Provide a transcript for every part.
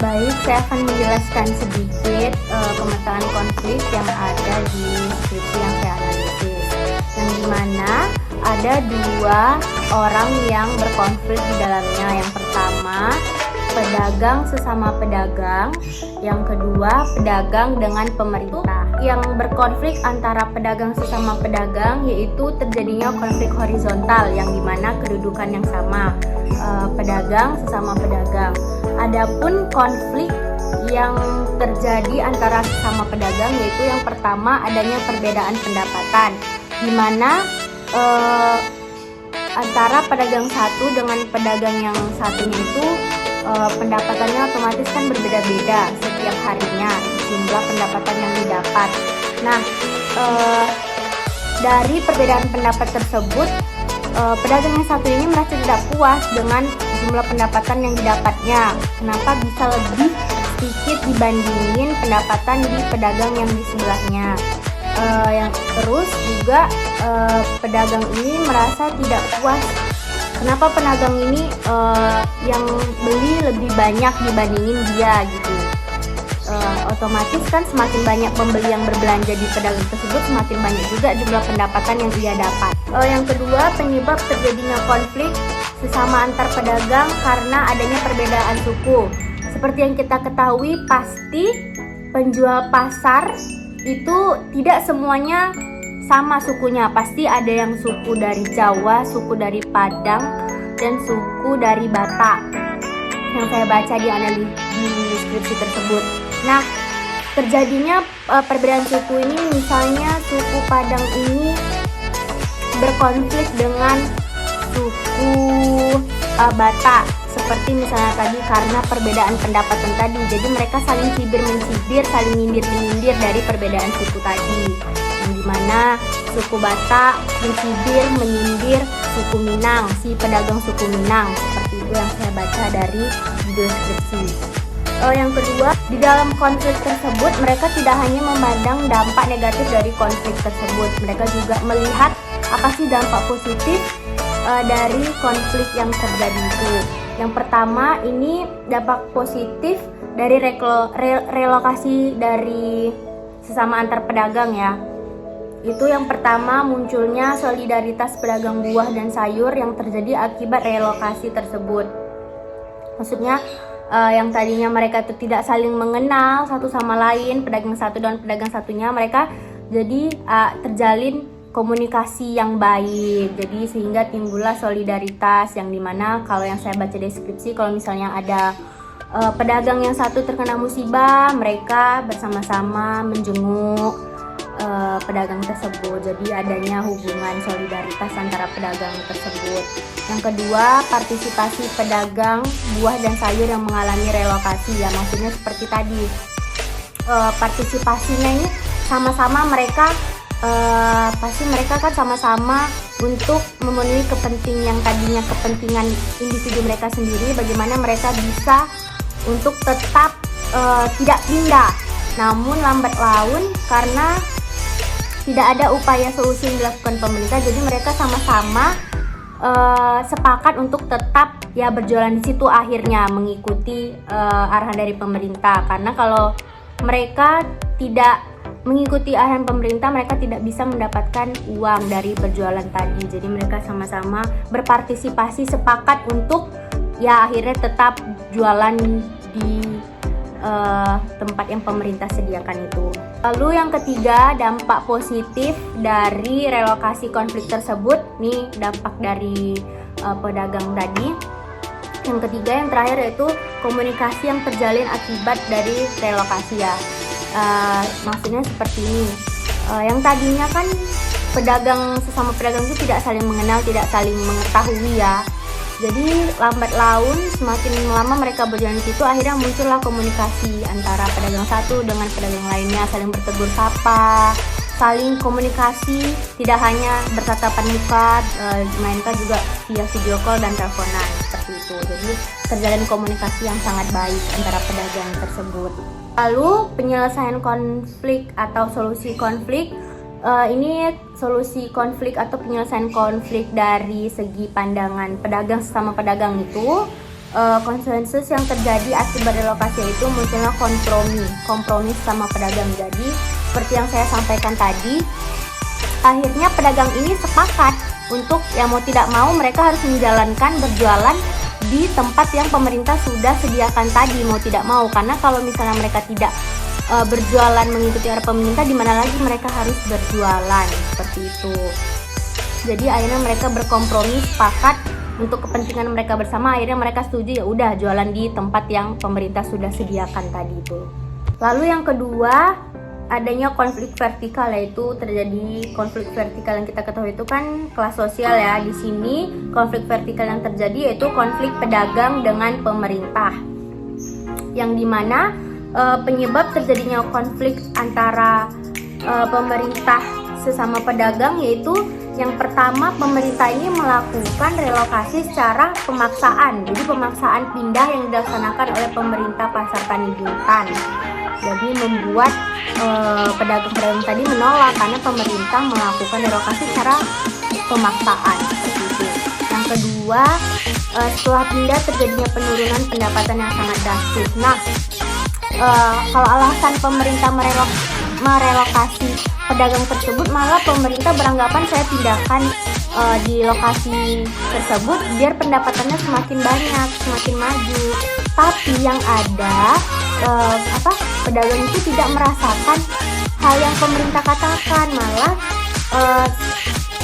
Baik, saya akan menjelaskan sedikit pemetaan konflik yang ada di skripsi yang saya analisis. Yang dimana ada dua orang yang berkonflik di dalamnya. Yang pertama, pedagang sesama pedagang. Yang kedua, pedagang dengan pemerintah. Yang berkonflik antara pedagang sesama pedagang yaitu terjadinya konflik horizontal yang dimana kedudukan yang sama, pedagang sesama pedagang. Adapun konflik yang terjadi antara sesama pedagang yaitu yang pertama adanya perbedaan pendapatan, di mana antara pedagang satu dengan pedagang yang satunya itu pendapatannya otomatis kan berbeda-beda setiap harinya, jumlah pendapatan yang didapat. Nah, dari perbedaan pendapat tersebut, pedagang yang satu ini merasa tidak puas dengan jumlah pendapatan yang didapatnya. Kenapa bisa lebih sedikit dibandingin pendapatan di pedagang yang di sebelahnya. Yang terus juga pedagang ini merasa tidak puas. Kenapa pedagang ini yang beli lebih banyak dibandingin dia gitu. Otomatis kan semakin banyak pembeli yang berbelanja di pedagang tersebut, semakin banyak juga jumlah pendapatan yang ia dapat. Yang kedua, penyebab terjadinya konflik sesama antar pedagang karena adanya perbedaan suku. Seperti yang kita ketahui, pasti penjual pasar itu tidak semuanya sama sukunya. Pasti ada yang suku dari Jawa, suku dari Padang, dan suku dari Batak yang saya baca di skripsi tersebut. Nah, terjadinya perbedaan suku ini, misalnya suku Padang ini berkonflik dengan suku Batak, seperti misalnya tadi karena perbedaan pendapatan tadi. Jadi mereka saling cibir-mencibir, saling nyindir-menyindir dari perbedaan suku tadi. Yang dimana suku Batak mencibir, menyindir suku Minang, si pedagang suku Minang. Seperti itu yang saya baca dari judul skripsi. Yang kedua, di dalam konflik tersebut mereka tidak hanya memandang dampak negatif dari konflik tersebut, mereka juga melihat apa sih dampak positif dari konflik yang terjadi itu. Yang pertama, ini dampak positif dari relokasi dari sesama antar pedagang ya. Itu yang pertama, munculnya solidaritas pedagang buah dan sayur yang terjadi akibat relokasi tersebut. Maksudnya yang tadinya mereka itu tidak saling mengenal satu sama lain, pedagang satu dan pedagang satunya, mereka jadi terjalin komunikasi yang baik. Jadi sehingga timbullah solidaritas yang dimana kalau yang saya baca deskripsi, kalau misalnya ada pedagang yang satu terkena musibah, mereka bersama-sama menjenguk pedagang tersebut. Jadi adanya hubungan solidaritas antara pedagang tersebut. Yang kedua, partisipasi pedagang buah dan sayur yang mengalami relokasi ya, maksudnya seperti tadi partisipasinya ini sama-sama mereka pasti mereka kan sama-sama untuk memenuhi kepentingan yang tadinya kepentingan individu mereka sendiri, bagaimana mereka bisa untuk tetap tidak pindah. Namun lambat laun karena tidak ada upaya solusi yang dilakukan pemerintah, jadi mereka sama-sama sepakat untuk tetap ya berjualan di situ, akhirnya mengikuti arahan dari pemerintah. Karena kalau mereka tidak mengikuti arahan pemerintah, mereka tidak bisa mendapatkan uang dari berjualan tadi. Jadi mereka sama-sama berpartisipasi, sepakat untuk ya akhirnya tetap jualan di tempat yang pemerintah sediakan itu. Lalu yang ketiga, dampak positif dari relokasi konflik tersebut. Nih dampak dari pedagang tadi. Yang ketiga, yang terakhir yaitu komunikasi yang terjalin akibat dari relokasi ya. Maksudnya seperti ini. Yang tadinya kan pedagang sesama pedagang itu tidak saling mengenal, tidak saling mengetahui ya. Jadi lambat laun semakin lama mereka berjalan di situ, akhirnya muncullah komunikasi antara pedagang satu dengan pedagang lainnya, saling bertegur sapa, saling komunikasi, tidak hanya bertatapan muka, melainkan juga via video call dan teleponan seperti itu. Jadi terjalin komunikasi yang sangat baik antara pedagang tersebut. Lalu penyelesaian konflik atau solusi konflik. Ini solusi konflik atau penyelesaian konflik dari segi pandangan pedagang sesama pedagang itu konsensus yang terjadi akibat relokasi itu munculnya kompromi sama pedagang. Jadi seperti yang saya sampaikan tadi, akhirnya pedagang ini sepakat untuk yang mau tidak mau mereka harus menjalankan berjualan di tempat yang pemerintah sudah sediakan tadi, mau tidak mau. Karena kalau misalnya mereka tidak berjualan mengikuti arah pemerintah, di mana lagi mereka harus berjualan, seperti itu. Jadi akhirnya mereka berkompromi, sepakat untuk kepentingan mereka bersama. Akhirnya mereka setuju, ya udah jualan di tempat yang pemerintah sudah sediakan tadi itu. Lalu yang kedua, adanya konflik vertikal, yaitu terjadi konflik vertikal yang kita ketahui itu kan kelas sosial ya. Di sini konflik vertikal yang terjadi yaitu konflik pedagang dengan pemerintah, yang dimana penyebab terjadinya konflik antara pemerintah sesama pedagang yaitu yang pertama, pemerintah ini melakukan relokasi secara pemaksaan. Jadi pemaksaan pindah yang dilaksanakan oleh pemerintah Pasar Tani Bintan. Jadi membuat pedagang-pedagang tadi menolak karena pemerintah melakukan relokasi secara pemaksaan. Gitu. Yang kedua, setelah pindah terjadinya penurunan pendapatan yang sangat drastis. Nah, kalau alasan pemerintah merelokasi pedagang tersebut, malah pemerintah beranggapan saya pindahkan di lokasi tersebut biar pendapatannya semakin banyak, semakin maju. Tapi yang ada pedagang itu tidak merasakan hal yang pemerintah katakan, malah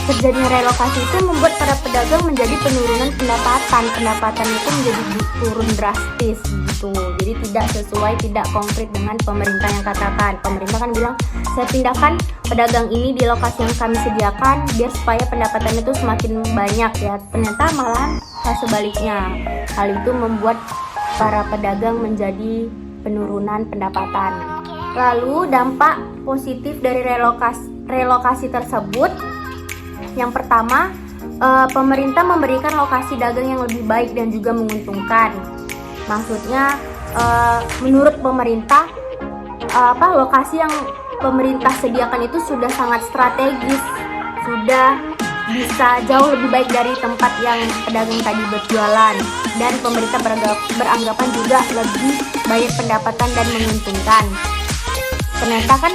terjadinya relokasi itu membuat para pedagang menjadi penurunan pendapatan itu menjadi turun drastis gitu. Jadi tidak sesuai, tidak konkret dengan pemerintah yang katakan. Pemerintah kan bilang saya pindahkan pedagang ini di lokasi yang kami sediakan biar supaya pendapatan itu semakin banyak ya. Ternyata malahan hal sebaliknya. Hal itu membuat para pedagang menjadi penurunan pendapatan. Lalu dampak positif dari relokasi tersebut, yang pertama, pemerintah memberikan lokasi dagang yang lebih baik dan juga menguntungkan. Maksudnya, menurut pemerintah, lokasi yang pemerintah sediakan itu sudah sangat strategis, sudah bisa jauh lebih baik dari tempat yang pedagang tadi berjualan, dan pemerintah beranggapan juga lebih banyak pendapatan dan menguntungkan. Ternyata kan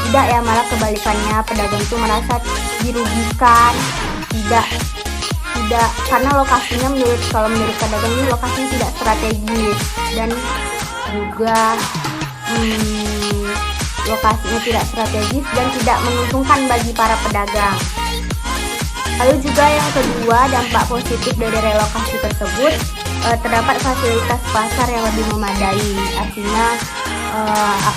tidak ya, malah kebalikannya, pedagang itu merasa dirugikan, tidak karena lokasinya menurut pedagang ini lokasinya tidak strategis dan juga lokasinya tidak strategis dan tidak menguntungkan bagi para pedagang. Lalu juga yang kedua, dampak positif dari relokasi tersebut, terdapat fasilitas pasar yang lebih memadai.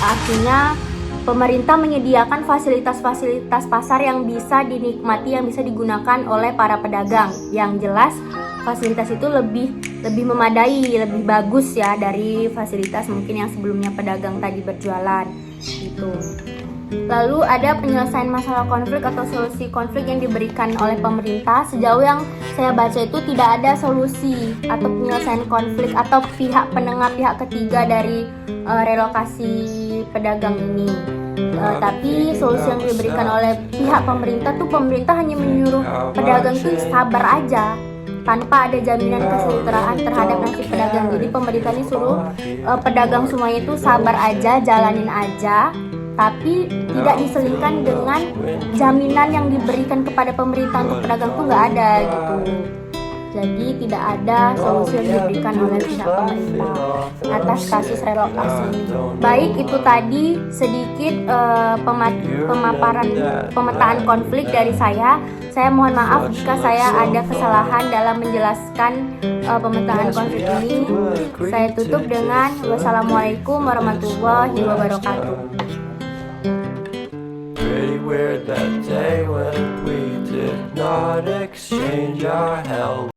Artinya pemerintah menyediakan fasilitas-fasilitas pasar yang bisa dinikmati, yang bisa digunakan oleh para pedagang. Yang jelas fasilitas itu lebih memadai, lebih bagus ya dari fasilitas mungkin yang sebelumnya pedagang tadi berjualan gitu. Lalu ada penyelesaian masalah konflik atau solusi konflik yang diberikan oleh pemerintah. Sejauh yang saya baca itu tidak ada solusi atau penyelesaian konflik atau pihak penengah, pihak ketiga dari relokasi pedagang ini. Tapi solusi yang diberikan oleh pihak pemerintah hanya menyuruh pedagang itu sabar aja, tanpa ada jaminan kesejahteraan terhadap nasib pedagang. Jadi pemerintah ini suruh pedagang semuanya itu sabar aja, jalanin aja, tapi tidak diselingkan dengan jaminan yang diberikan kepada pemerintah untuk pedagang tuh nggak ada gitu. Jadi tidak ada solusi yang diberikan oleh pihak pemerintah atas kasus relokasi ini. Baik, itu tadi sedikit pemetaan konflik dari saya. Saya mohon maaf jika saya ada kesalahan dalam menjelaskan pemetaan konflik ini. Saya tutup dengan wassalamualaikum warahmatullahi wabarakatuh. Weird that day when we did not exchange our hell.